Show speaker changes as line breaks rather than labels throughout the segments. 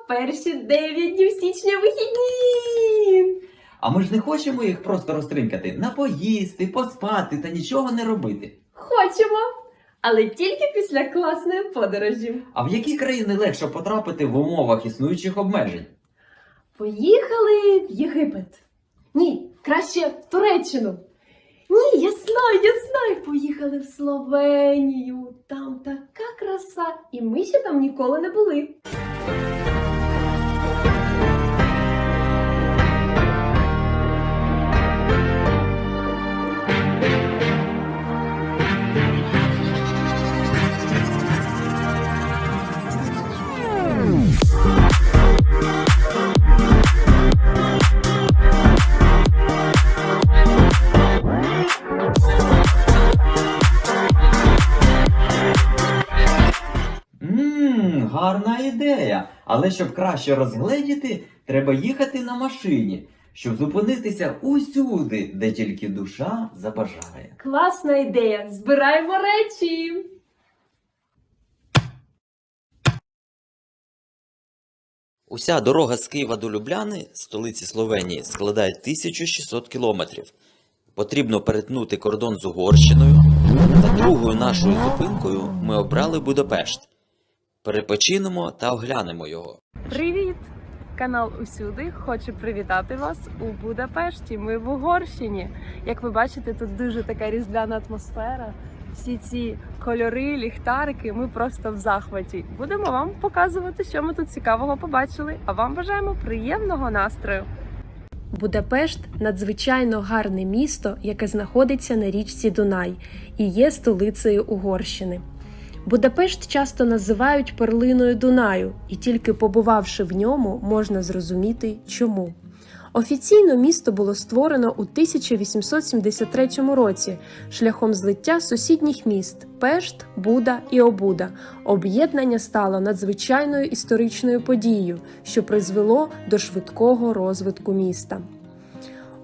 перші 9 днів січня вихідні!
А ми ж не хочемо їх просто розтринкати, напоїсти, поспати та нічого не робити.
Хочемо, але тільки після класної подорожі.
А в які країни легше потрапити в умовах існуючих обмежень?
Поїхали в Єгипет. Ні, краще в Туреччину. Ні, я знаю, поїхали в Словенію. Там така краса, і ми ще там ніколи не були.
Гарна ідея. Але щоб краще розгледіти, треба їхати на машині, щоб зупинитися усюди, де тільки душа забажає.
Класна ідея! Збираємо речі!
Уся дорога з Києва до Любляни, столиці Словенії, складає 1600 кілометрів. Потрібно перетнути кордон з Угорщиною, та другою нашою зупинкою ми обрали Будапешт. Перепочинемо та оглянемо його.
Привіт! Канал Усюди хоче привітати вас у Будапешті. Ми в Угорщині. Як ви бачите, тут дуже така різдвяна атмосфера. Всі ці кольори, ліхтарики, ми просто в захваті. Будемо вам показувати, що ми тут цікавого побачили, а вам бажаємо приємного настрою!
Будапешт – надзвичайно гарне місто, яке знаходиться на річці Дунай і є столицею Угорщини. Будапешт часто називають перлиною Дунаю, і тільки побувавши в ньому, можна зрозуміти, чому. Офіційно місто було створено у 1873 році шляхом злиття сусідніх міст – Пешт, Буда і Обуда. Об'єднання стало надзвичайною історичною подією, що призвело до швидкого розвитку міста.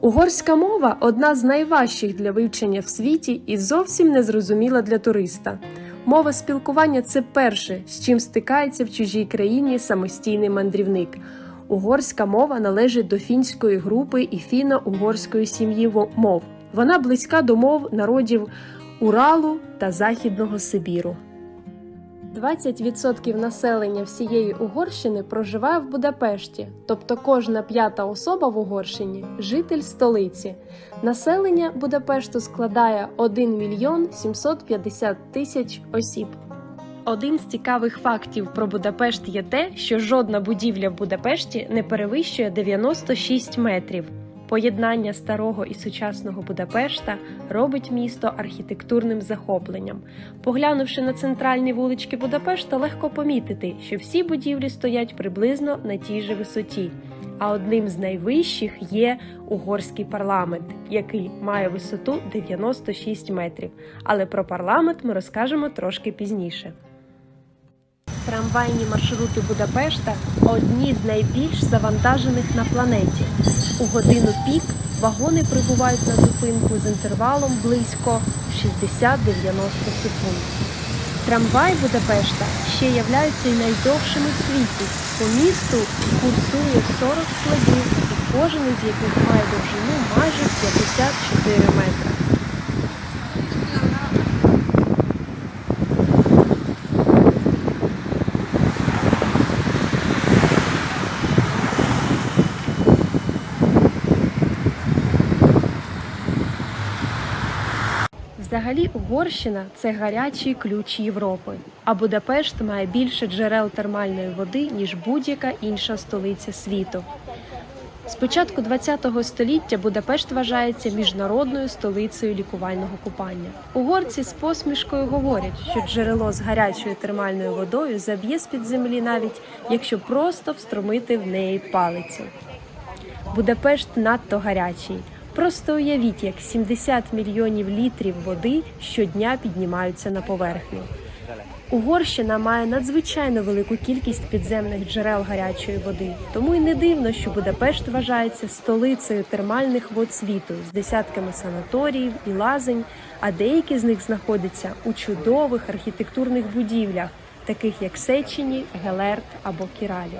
Угорська мова – одна з найважчих для вивчення в світі і зовсім незрозуміла для туриста. Мова спілкування – це перше, з чим стикається в чужій країні самостійний мандрівник. Угорська мова належить до фінської групи і фіно-угорської сім'ї мов. Вона близька до мов народів Уралу та Західного Сибіру. 20% населення всієї Угорщини проживає в Будапешті, тобто кожна п'ята особа в Угорщині – житель столиці. Населення Будапешту складає 1 мільйон 750 тисяч осіб. Один з цікавих фактів про Будапешт є те, що жодна будівля в Будапешті не перевищує 96 метрів. Поєднання старого і сучасного Будапешта робить місто архітектурним захопленням. Поглянувши на центральні вулички Будапешта, легко помітити, що всі будівлі стоять приблизно на тій же висоті. А одним з найвищих є угорський парламент, який має висоту 96 метрів. Але про парламент ми розкажемо трошки пізніше. Трамвайні маршрути Будапешта – одні з найбільш завантажених на планеті. У годину пік вагони прибувають на зупинку з інтервалом близько 60-90 секунд. Трамвай Будапешта ще являються й найдовшими в світі. По місту курсує 40 складів, кожен із яких має довжину майже 54 метри. Взагалі, Угорщина – це гарячий ключ Європи, а Будапешт має більше джерел термальної води, ніж будь-яка інша столиця світу. З початку ХХ століття Будапешт вважається міжнародною столицею лікувального купання. Угорці з посмішкою говорять, що джерело з гарячою термальною водою заб'є з-під землі навіть, якщо просто встромити в неї палицю. Будапешт надто гарячий. Просто уявіть, як 70 мільйонів літрів води щодня піднімаються на поверхню. Угорщина має надзвичайно велику кількість підземних джерел гарячої води, тому й не дивно, що Будапешт вважається столицею термальних вод світу з десятками санаторіїв і лазень, а деякі з них знаходяться у чудових архітектурних будівлях, таких як Сечені, Гелерт або Кіралі.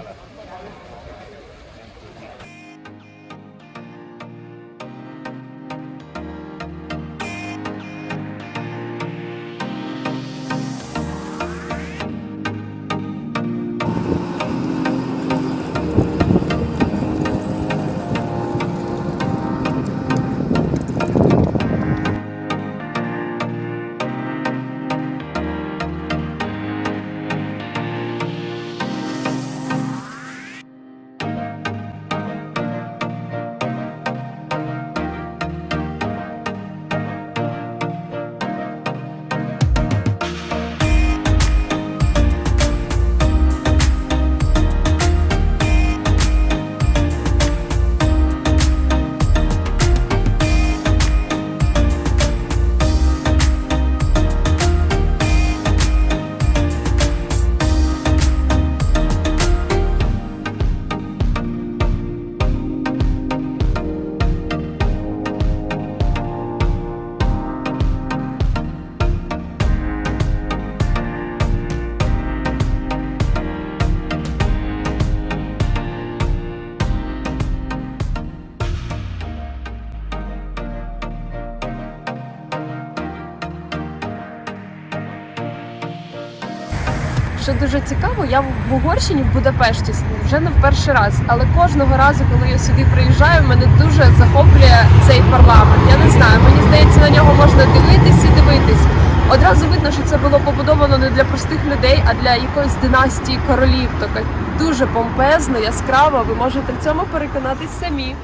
Що дуже цікаво, я в Угорщині, в Будапешті, вже не в перший раз, але кожного разу, коли я сюди приїжджаю, мене дуже захоплює цей парламент. Я не знаю, мені здається, на нього можна дивитись і дивитись. Одразу видно, що це було побудовано не для простих людей, а для якоїсь династії королів. Тобто дуже помпезно, яскраво, ви можете в цьому переконатись самі.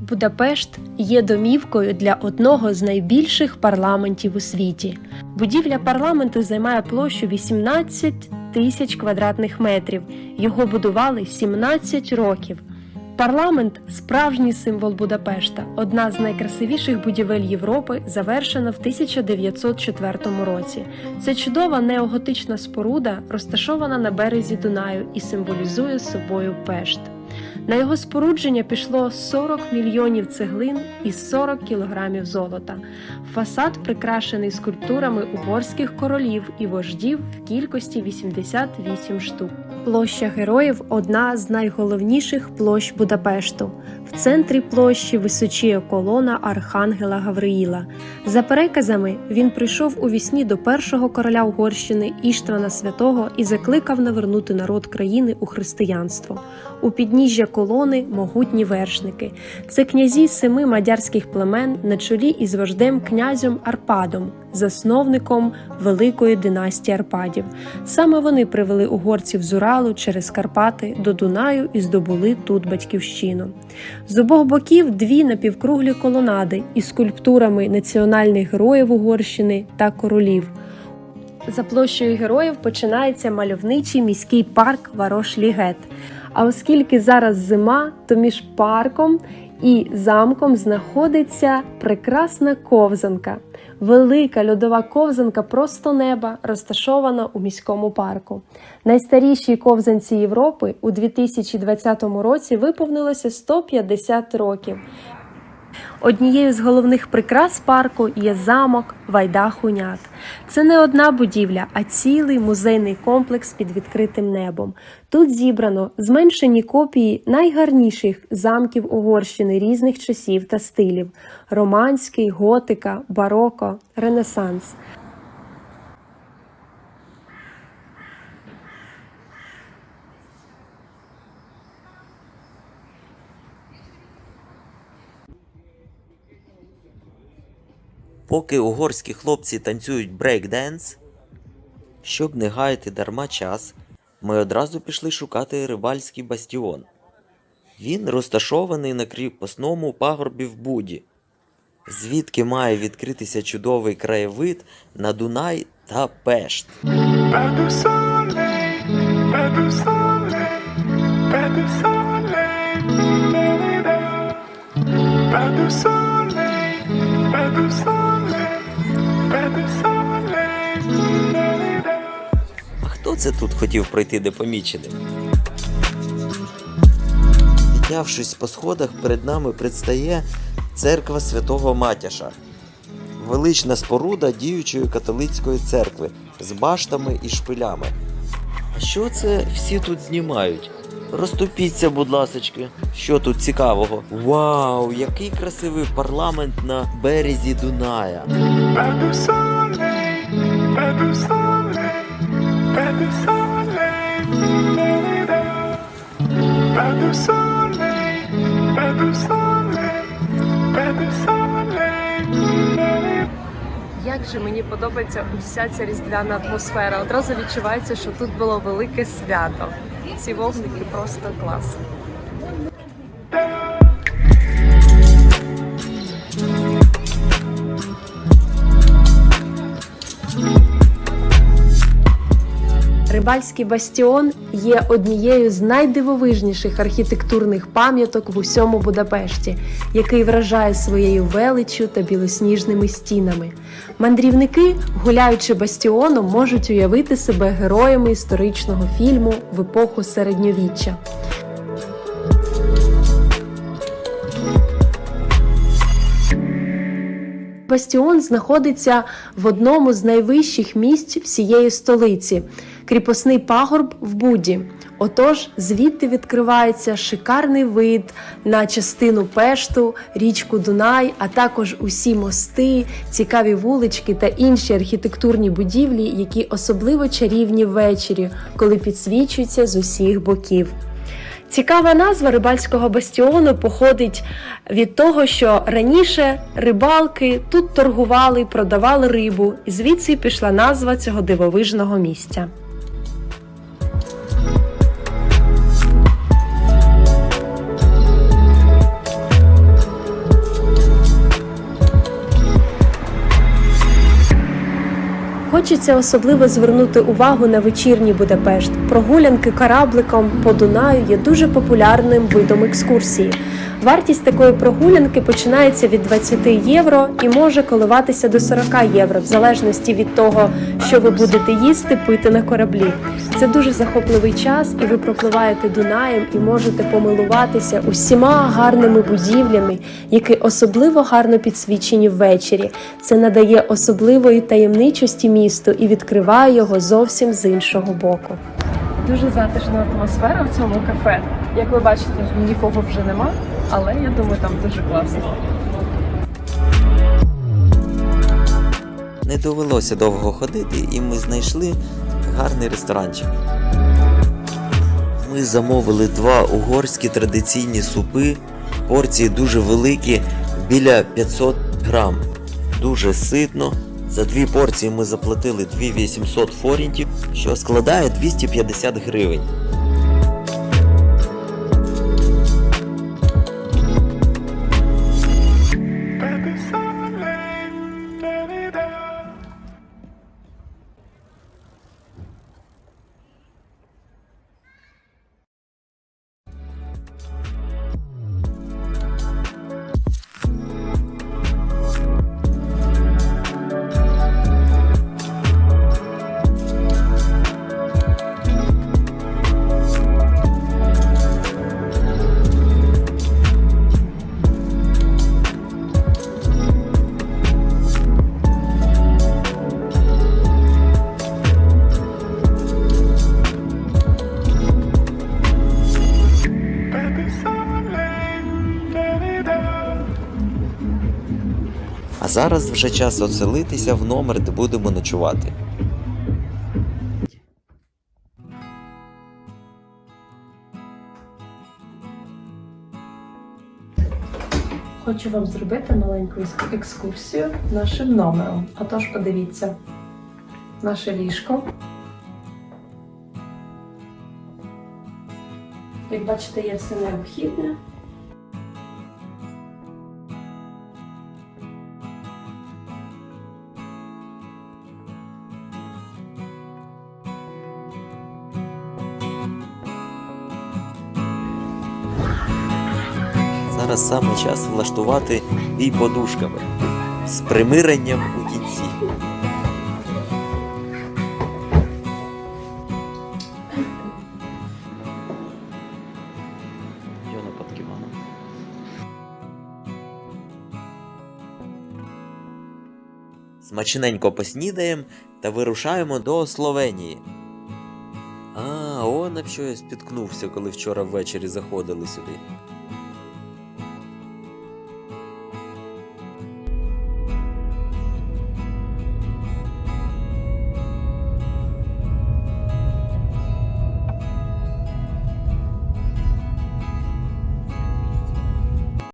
Будапешт є домівкою для одного з найбільших парламентів у світі. Будівля парламенту займає площу 18 тисяч квадратних метрів. Його будували 17 років. Парламент – справжній символ Будапешта, одна з найкрасивіших будівель Європи, завершена в 1904 році. Це чудова неоготична споруда, розташована на березі Дунаю і символізує собою Пешт. На його спорудження пішло 40 мільйонів цеглин і 40 кілограмів золота. Фасад прикрашений скульптурами угорських королів і вождів в кількості 88 штук. Площа Героїв – одна з найголовніших площ Будапешту. В центрі площі височіє колона Архангела Гавриїла. За переказами, він прийшов у вісні до першого короля Угорщини Іштвана Святого і закликав навернути народ країни у християнство. У підніжжя колони – могутні вершники. Це князі 7 мадярських племен на чолі із вождем князем Арпадом, засновником великої династії Арпадів. Саме вони привели угорців з Уралу через Карпати до Дунаю і здобули тут батьківщину. З обох боків 2 напівкруглі колонади із скульптурами національних героїв Угорщини та королів. За площею Героїв починається мальовничий міський парк Варош-Лігет. А оскільки зараз зима, то між парком і замком знаходиться прекрасна ковзанка. Велика льодова ковзанка просто неба, розташована у міському парку. Найстарішій ковзанці Європи у 2020 році виповнилося 150 років. Однією з головних прикрас парку є замок Вайда-Хунят. Це не одна будівля, а цілий музейний комплекс під відкритим небом. Тут зібрано зменшені копії найгарніших замків Угорщини різних часів та стилів – романський, готика, бароко, ренесанс.
Поки угорські хлопці танцюють брейк-денс, щоб не гаяти дарма час, ми одразу пішли шукати рибальський бастіон. Він розташований на кріпосному пагорбі в Буді, звідки має відкритися чудовий краєвид на Дунай та Пешт. А хто це тут хотів пройти непоміченим? Піднявшись по сходах, перед нами предстає церква Святого Матяша. Велична споруда діючої католицької церкви з баштами і шпилями. А що це всі тут знімають? Розступіться, будь ласочки. Що тут цікавого? Вау, який красивий парламент на березі Дуная.
Як же мені подобається уся ця різдвяна атмосфера. Одразу відчувається, що тут було велике свято. Ці вогники просто клас.
Рибальський бастіон є однією з найдивовижніших архітектурних пам'яток в усьому Будапешті, який вражає своєю величчю та білосніжними стінами. Мандрівники, гуляючи бастіоном, можуть уявити себе героями історичного фільму в епоху середньовіччя. Бастіон знаходиться в одному з найвищих місць всієї столиці. кріпосний пагорб в Буді. Отож, звідти відкривається шикарний вид на частину Пешту, річку Дунай, а також усі мости, цікаві вулички та інші архітектурні будівлі, які особливо чарівні ввечері, коли підсвічуються з усіх боків. Цікава назва рибальського бастіону походить від того, що раніше рибалки тут торгували, продавали рибу, і звідси пішла назва цього дивовижного місця. Хочеться особливо звернути увагу на вечірній Будапешт. Прогулянки корабликом по Дунаю є дуже популярним видом екскурсії. Вартість такої прогулянки починається від 20 євро і може коливатися до 40 євро, в залежності від того, що ви будете їсти, пити на кораблі. Це дуже захопливий час, і ви пропливаєте Дунаєм і можете помилуватися усіма гарними будівлями, які особливо гарно підсвічені ввечері. Це надає особливої таємничості місту і відкриває його зовсім з іншого боку.
Дуже затишна атмосфера в цьому кафе. Як ви бачите, нікого вже нема, але я думаю, там дуже класно.
Не довелося довго ходити, і ми знайшли гарний ресторанчик. Ми замовили 2 угорські традиційні супи, порції дуже великі, біля 500 грам. Дуже ситно. За 2 порції ми заплатили 2800 форінтів, що складає 250 гривень. А зараз вже час оселитися в номер, де будемо ночувати.
Хочу вам зробити маленьку екскурсію нашим номером. Отож, подивіться, наше ліжко. Як бачите, є все необхідне.
Зараз саме час влаштувати бій подушками з примиренням у кінці. Смачненько поснідаємо та вирушаємо до Словенії. Он об що я спіткнувся, коли вчора ввечері заходили сюди.